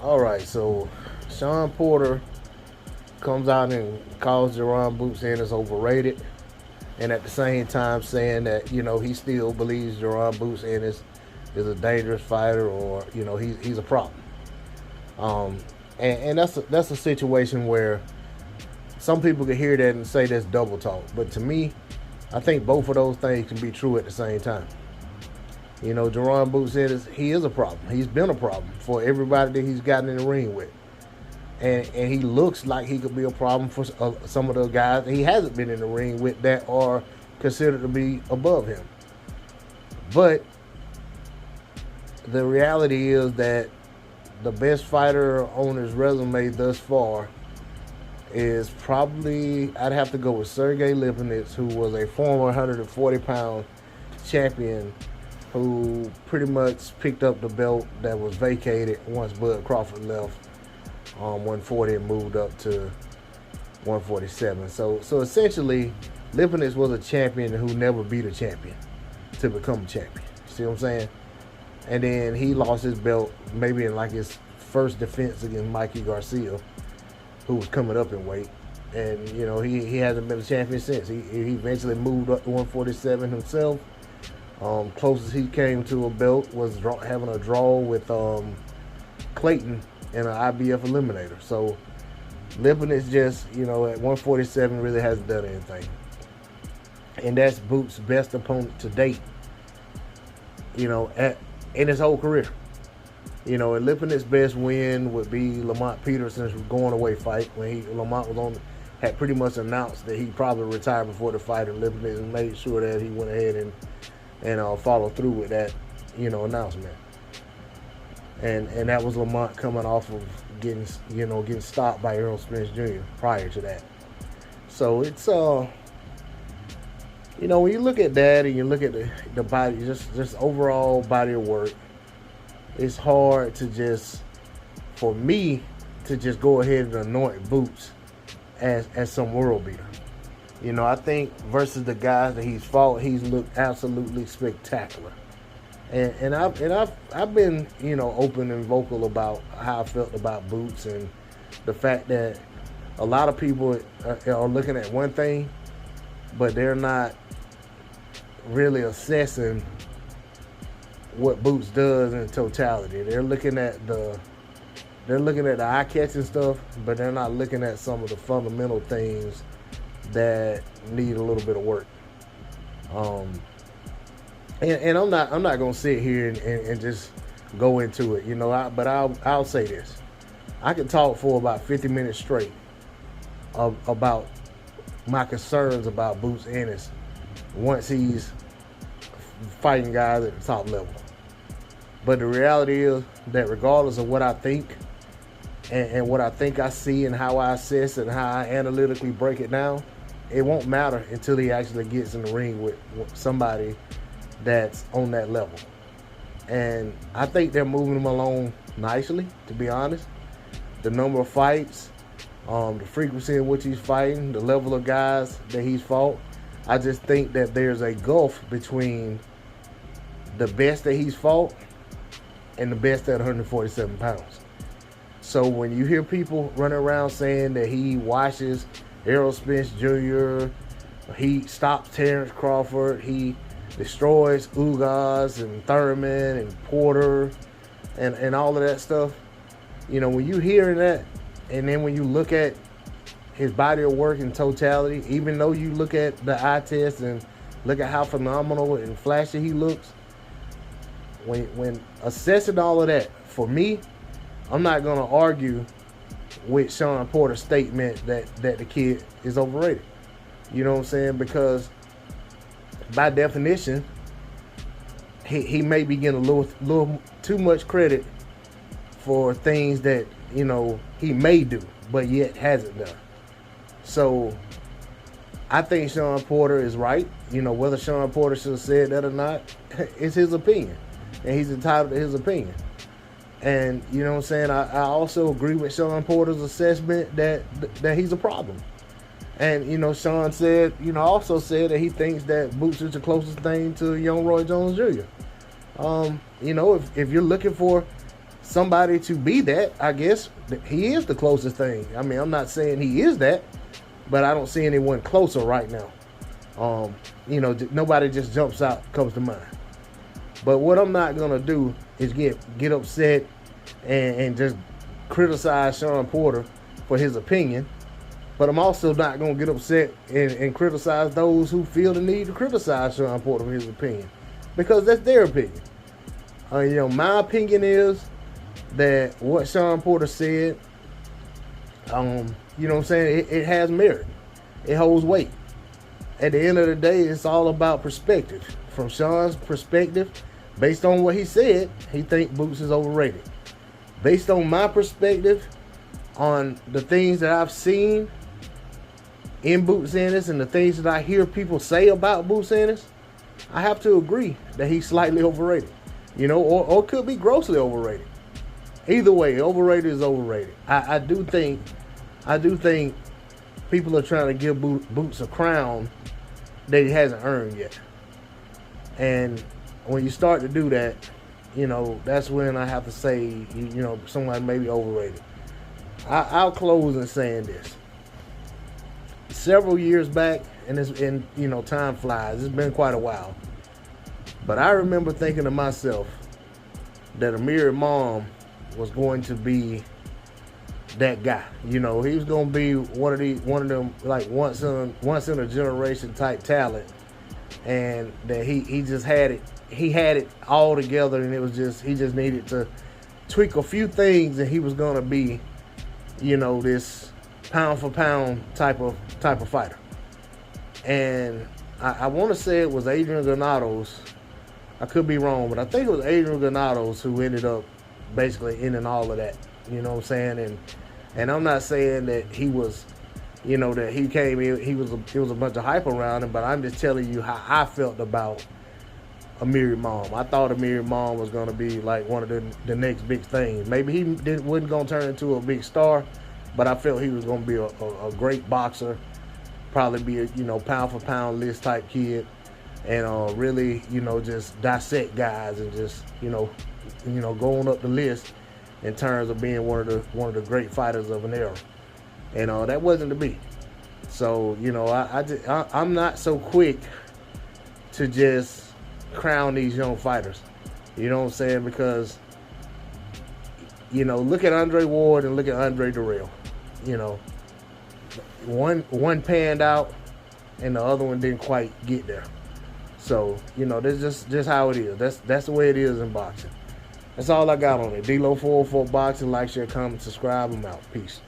All right, so Sean Porter comes out and calls Jaron Boots Ennis overrated, and at the same time saying that he still believes Jaron Boots Ennis is a dangerous fighter, or he's a problem. Um, and that's a situation where some people can hear that and say that's double talk, but to me, I think both of those things can be true at the same time. Jaron Boots Ennis, he is a problem. He's been a problem for everybody that he's gotten in the ring with. And he looks like he could be a problem for some of the guys that he hasn't been in the ring with that are considered to be above him. But the reality is that the best fighter on his resume thus far is probably, I'd have to go with Sergey Lipinets, who was a former 140-pound champion who pretty much picked up the belt that was vacated once Bud Crawford left 140 and moved up to 147. So essentially, Lipinets was a champion who never beat a champion to become a champion. See what I'm saying? And then he lost his belt maybe in like his first defense against Mikey Garcia, who was coming up in weight. And, he hasn't been a champion since. He eventually moved up to 147 himself. Closest he came to a belt was having a draw with Clayton in an IBF eliminator. So Lipinets just, at 147 really hasn't done anything. And that's Boots' best opponent to date, in his whole career. And Lipinets' best win would be Lamont Peterson's going away fight when Lamont had pretty much announced that he probably retired before the fight, and Lipinets made sure that he went ahead and followed through with that, announcement. And that was Lamont coming off of getting stopped by Errol Spence Jr. prior to that. So it's when you look at that and you look at the body, just overall body of work, it's hard for me to just go ahead and anoint Boots as some world beater. I think versus the guys that he's fought, he's looked absolutely spectacular. And I've been open and vocal about how I felt about Boots and the fact that a lot of people are looking at one thing, but they're not really assessing what Boots does in totality. They're looking at the eye-catching stuff, but they're not looking at some of the fundamental things that need a little bit of work. And I'm not gonna sit here and just go into it, but I'll say this: I could talk for about 50 minutes straight about my concerns about Boots Ennis once he's fighting guys at the top level. But the reality is that regardless of what I think and what I think I see and how I assess and how I analytically break it down, it won't matter until he actually gets in the ring with somebody that's on that level. And I think they're moving him along nicely, to be honest. The number of fights, the frequency in which he's fighting, the level of guys that he's fought, I just think that there's a gulf between the best that he's fought and the best at 147 pounds. So when you hear people running around saying that he washes Errol Spence Jr., he stops Terrence Crawford, he destroys Ugas and Thurman and Porter and all of that stuff, when you hearing that, and then when you look at his body of work in totality, even though you look at the eye test and look at how phenomenal and flashy he looks, when assessing all of that, for me, I'm not going to argue with Sean Porter's statement that the kid is overrated. You know what I'm saying? Because by definition, he may be getting a little too much credit for things that, he may do, but yet hasn't done. So I think Sean Porter is right. Whether Sean Porter should have said that or not, it's his opinion. And he's entitled to his opinion. And, you know what I'm saying, I also agree with Sean Porter's assessment that he's a problem. And, Sean said, also said that he thinks that Boots is the closest thing to young Roy Jones Jr. If you're looking for somebody to be that. I guess he is the closest thing. I mean, I'm not saying he is that, but I don't see anyone closer right now. Nobody just jumps out, comes to mind. But what I'm not gonna do is get upset and just criticize Shawn Porter for his opinion. But I'm also not gonna get upset and criticize those who feel the need to criticize Shawn Porter for his opinion, because that's their opinion. My opinion is that what Shawn Porter said, it has merit. It holds weight. At the end of the day, it's all about perspective. From Shawn's perspective, based on what he said, he thinks Boots is overrated. Based on my perspective, on the things that I've seen in Boots Ennis and the things that I hear people say about Boots Ennis, I have to agree that he's slightly overrated. Or could be grossly overrated. Either way, overrated is overrated. I do think people are trying to give Boots a crown that he hasn't earned yet. And when you start to do that, that's when I have to say, somebody may be overrated. I'll close in saying this. Several years back, and time flies. It's been quite a while. But I remember thinking to myself that Amir Imam was going to be that guy. He was going to be one of them like once in a generation type talent, and that he just had it. He had it all together, and he just needed to tweak a few things, and he was going to be, this pound for pound type of fighter. And I want to say it was Adrian Granados. I could be wrong, but I think it was Adrian Granados who ended up basically ending all of that. You know what I'm saying? And I'm not saying that he was, that he came in, it was a bunch of hype around him, but I'm just telling you how I felt about Amir Imam. I thought Amir Imam was going to be like one of the next big things. Maybe he wasn't going to turn into a big star, but I felt he was going to be a great boxer, probably be a pound for pound list type kid, and really just dissect guys and just going up the list in terms of being one of the great fighters of an era. And that wasn't to be. So I'm not so quick to just crown these young fighters. You know what I'm saying? Because look at Andre Ward and look at Andre Durrell. One panned out and the other one didn't quite get there. So that's just how it is. That's the way it is in boxing. That's all I got on it. D-Lo 404 Boxing. Like, share, comment, subscribe. I'm out. Peace.